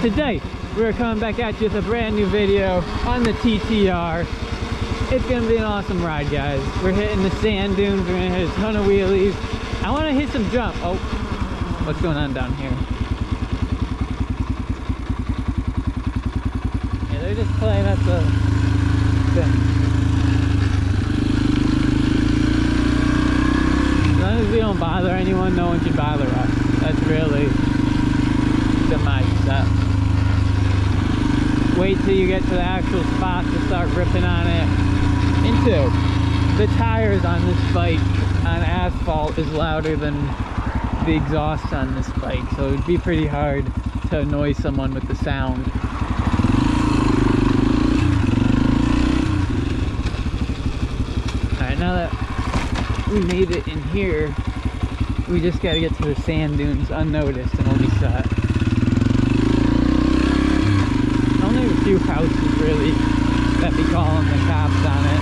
Today, we're coming back at you with a brand new video on the TTR. It's gonna be an awesome ride, guys. We're hitting the sand dunes, we're gonna hit a ton of wheelies. I wanna hit some jump. Oh, what's going on down here? Yeah, they're just playing at the thing. As long as we don't bother anyone, no one should bother us. That's really the mindset. Wait till you get to the actual spot to start ripping on it. And two, the tires on this bike on asphalt is louder than the exhaust on this bike, so it would be pretty hard to annoy someone with the sound. Alright, now that we made it in here, we just gotta get to the sand dunes unnoticed and we'll be set. Only a few houses really that be calling the cops on it.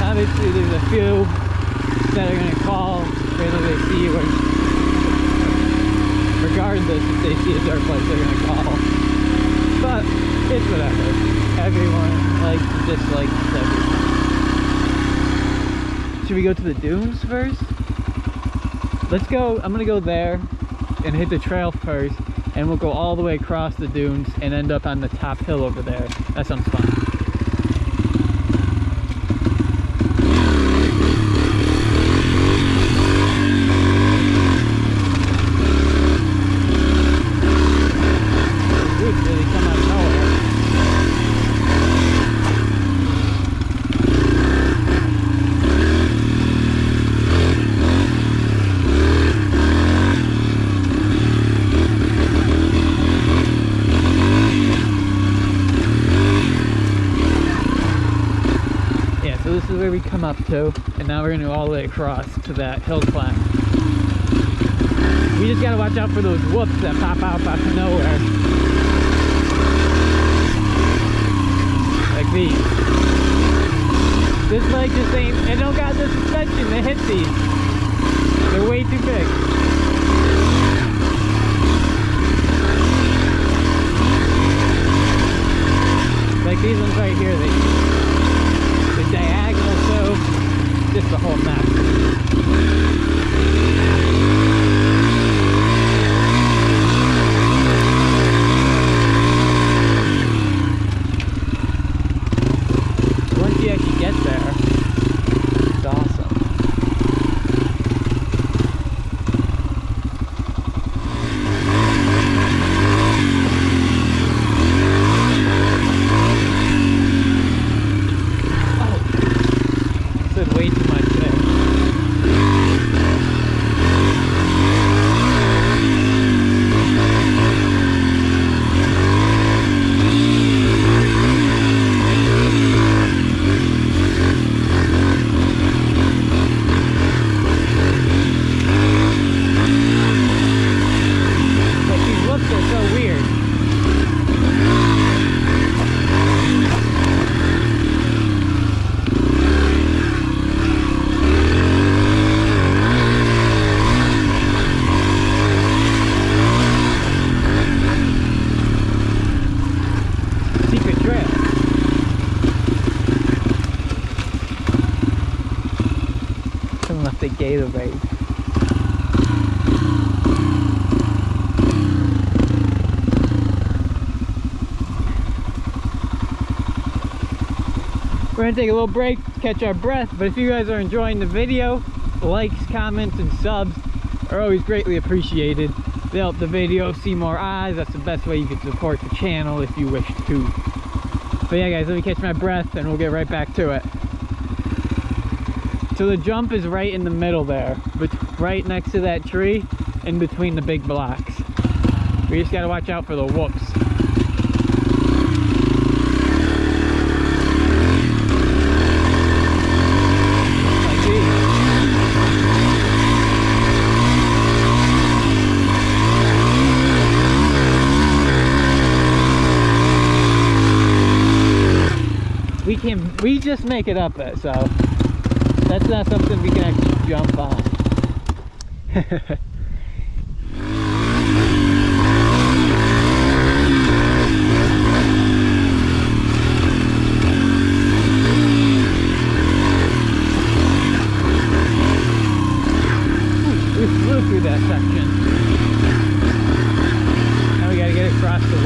Obviously there's a few that are gonna call whether they see you or regardless if they see a dirt bike they're gonna call. But it's whatever. Everyone likes and dislikes everything. Should we go to the dunes first? Let's go. I'm gonna go there and hit the trail first, and we'll go all the way across the dunes and end up on the top hill over there. That sounds fun. Dude, really come out of nowhere. This is where we come up to, and now we're gonna go all the way across to that hill climb. We just gotta watch out for those whoops that pop out of nowhere. Like these. This bike just ain't, it don't got the suspension to hit these. They're way too big. Like these ones right here, the diagonal, so just a whole mess. Once you actually get there, it's awesome. Way too much there. But these looks are so weird. Left the gate away. We're gonna take a little break, catch our breath, but if you guys are enjoying the video, likes, comments, and subs are always greatly appreciated. They help the video see more eyes. That's the best way you can support the channel if you wish to. But yeah guys, let me catch my breath and we'll get right back to it. So the jump is right in the middle there, but right next to that tree, in between the big blocks. We just gotta watch out for the whoops. Like these. We just make it up it, so that's not something we can actually jump on.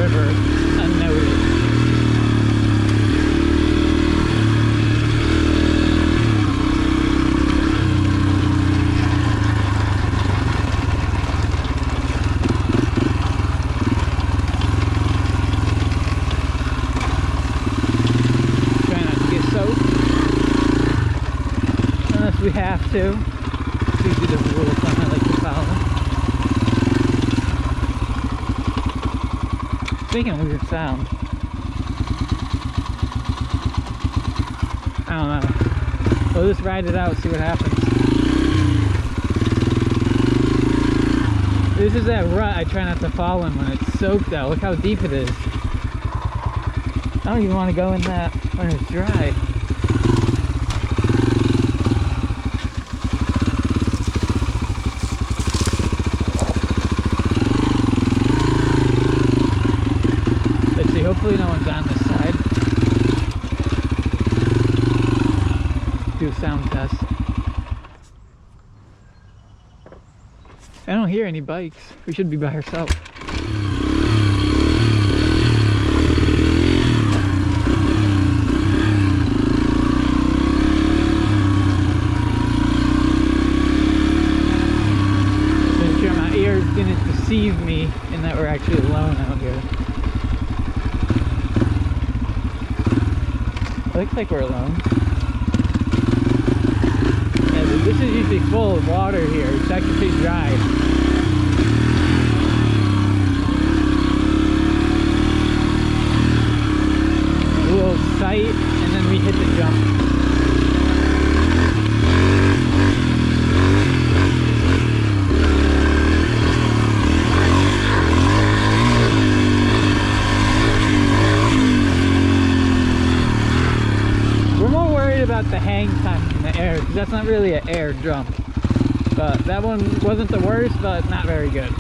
river unnoticed. Try not to get soaked unless we have to. It's usually the rule of thumb I like to follow. Making a weird sound. I don't know. We'll just ride it out, see what happens. This is that rut I try not to fall in when it's soaked out. Look how deep it is. I don't even want to go in that when it's dry. Hopefully no one's on this side. Do a sound test. I don't hear any bikes. We should be by ourselves. Make sure my ears didn't deceive me and that we're actually alone out here. Looks like we're alone. Yeah, this is usually full of water here. It's actually pretty dry. A little sight, and then we hit the jump. About the hang time in the air, because that's not really an air jump. But that one wasn't the worst, but not very good.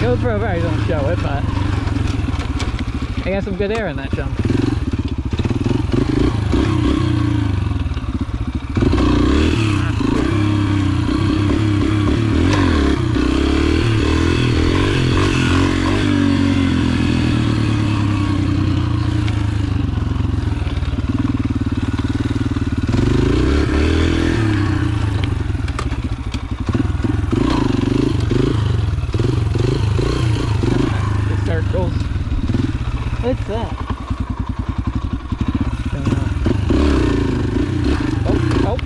GoPro probably don't show it, but I got some good air in that jump. What's that? Oh.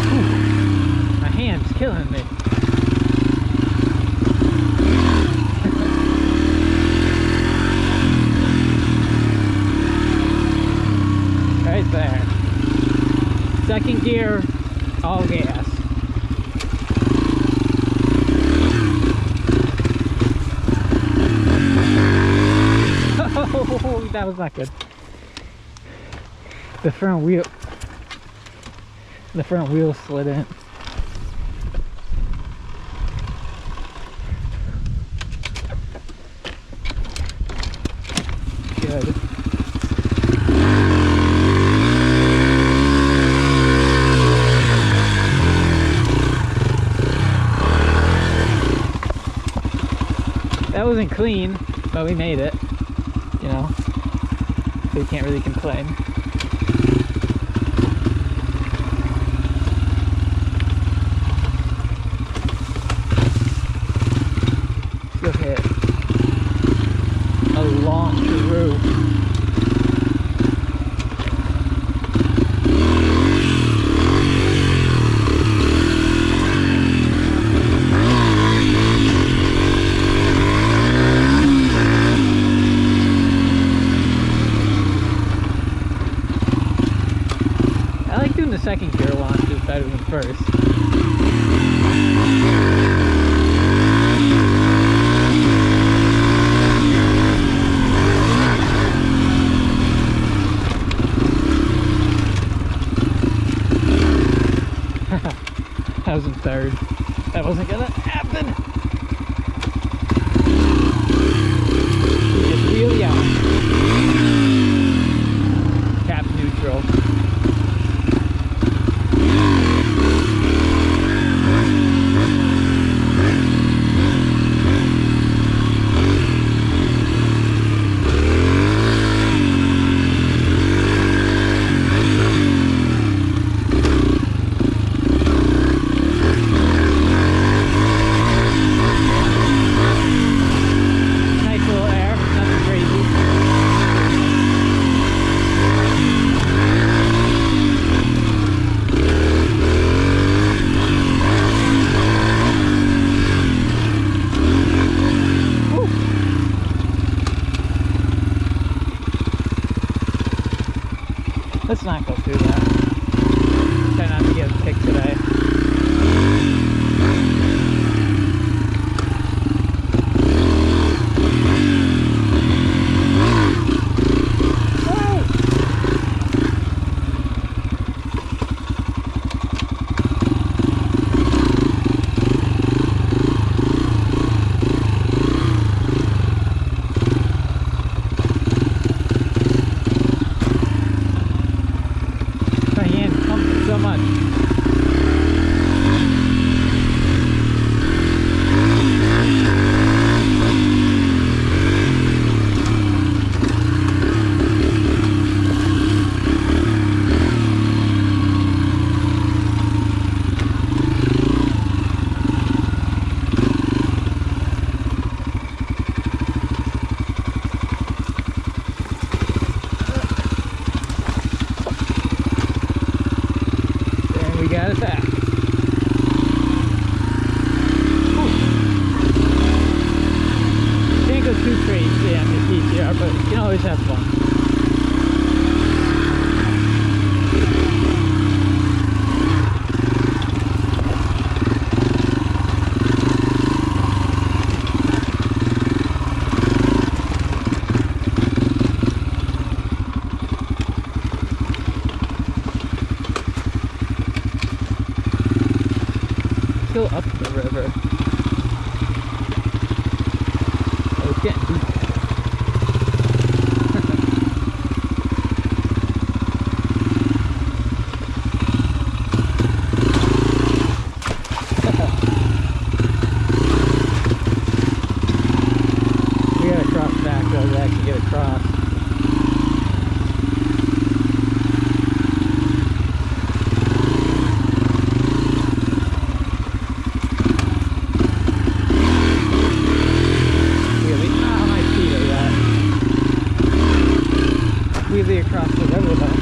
Ooh, my hand's killing me. Right there. Second gear, all gas. Oh, that was not good. The front wheel slid in. Good. That wasn't clean, but we made it. You know, so you can't really complain. Go ahead. first. I was in third. That wasn't gonna happen. Just wheelie out. Cap neutral. Let's not go through that. Try not to get a pick today. So much. We got it back. Can't go too crazy on the PTR, but you can always have fun. Go up the river. Oh, it's getting deep. We gotta cross back though to actually get across. Wheelie across the river though.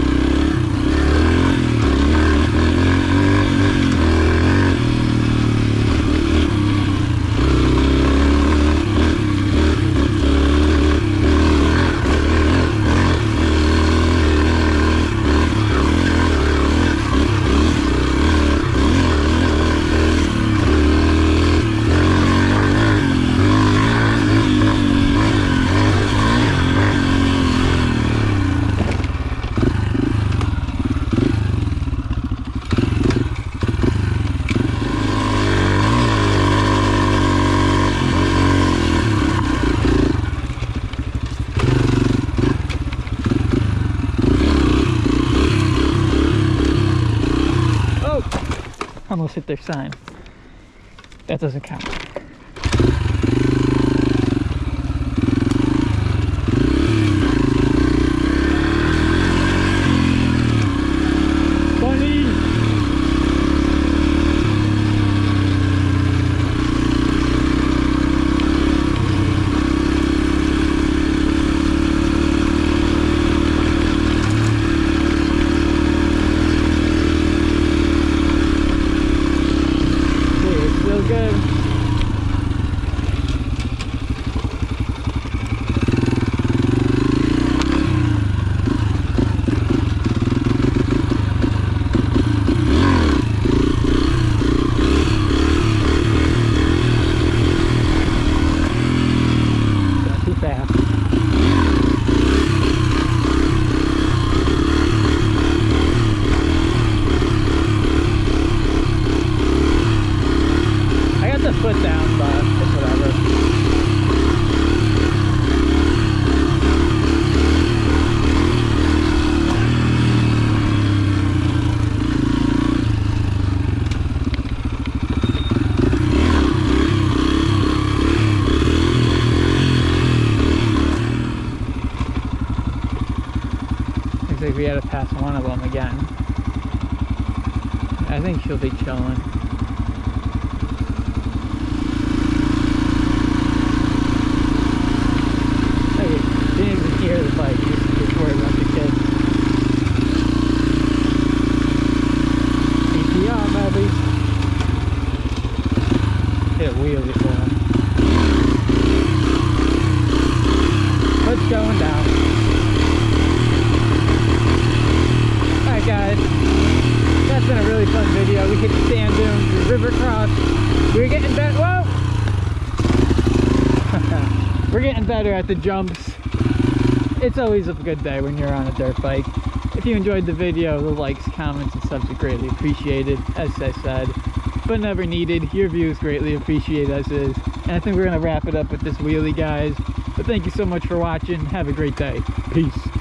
Almost hit their sign. That doesn't count. Good. we had to pass one of them again. I think she'll be chilling. Hey, didn't even hear the bike, just worried about the kid. PPR, baby. Hit a wheelie for him. It's going down. Alright guys, that's been a really fun video. We hit the sand dunes, the river cross. We're getting better. Whoa! We're getting better at the jumps. It's always a good day when you're on a dirt bike. If you enjoyed the video, the likes, comments, and subs are greatly appreciated, as I said, but never needed. Your view is greatly appreciated as is. And I think we're going to wrap it up with this wheelie, guys. But thank you so much for watching. Have a great day. Peace.